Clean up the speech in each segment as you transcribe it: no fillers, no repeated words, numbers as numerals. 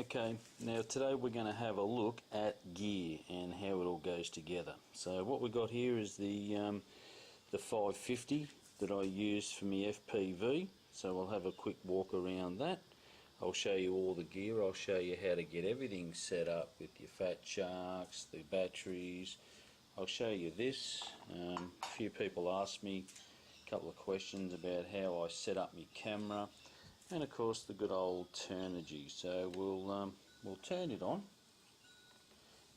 Okay, now today we're going to have a look at gear and how it all goes together. So what we've got here is the 550 that I use for my FPV. So I'll have a quick walk around that. I'll show you all the gear. I'll show you how to get everything set up with your fat sharks, the batteries. I'll show you this. A few people asked me a couple of questions about how I set up my camera. And of course the good old Turnigy. So we'll turn it on,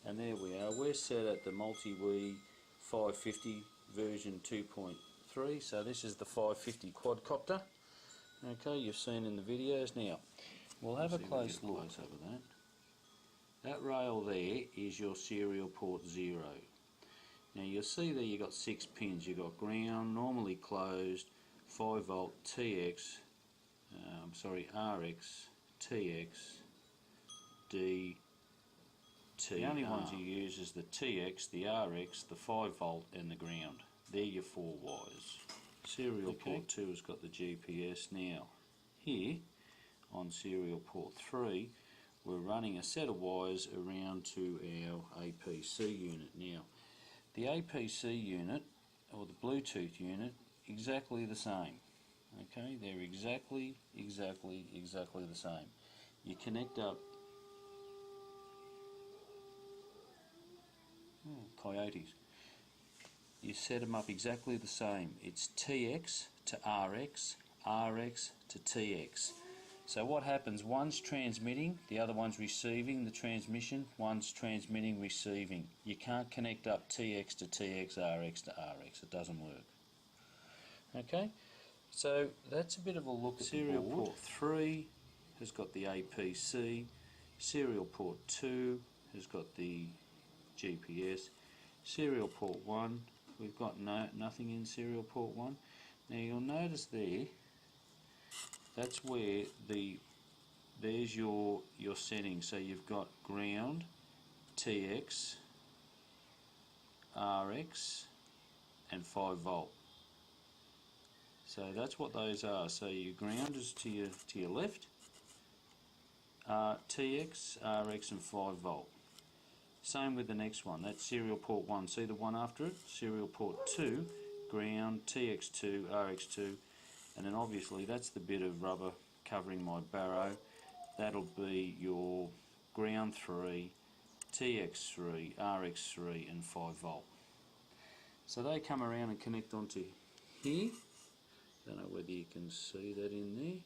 and there we are. We're set at the MultiWii 550 version 2.3. so this is the 550 quadcopter. Okay, you've seen in the videos. Now we'll have a close look over that. That rail there is your serial port 0. Now you'll see there you've got 6 pins. You've got ground, normally closed, 5 volt, TX, RX, TX, D, T. The only ones you use is the TX, the RX, the 5 volt and the ground. They're your 4 wires. Serial port 2 has got the GPS. Now here on serial port 3 we're running a set of wires around to our APC unit. Now the APC unit, or the Bluetooth unit, exactly the same. Okay, they're exactly the same. You connect up coyotes. You set them up exactly the same. It's TX to RX, RX to TX. So what happens, one's transmitting, the other one's receiving the transmission, one's transmitting, receiving. You can't connect up TX to TX, RX to RX. It doesn't work. Okay? So that's a bit of a look at serial port 3 has got the APC, serial port 2 has got the GPS, serial port 1 we've got nothing in serial port 1. Now you'll notice there, that's where there's your settings. So you've got ground, TX, RX and 5 volt. So that's what those are. So your ground is to your left, TX, RX and 5 volt. Same with the next one, that's serial port 1. See the one after it? Serial port 2, ground, TX2, RX2, and then obviously that's the bit of rubber covering my barrow. That'll be your ground 3, TX3, RX3 and 5 volt. So they come around and connect onto here. Don't know whether you can see that in there.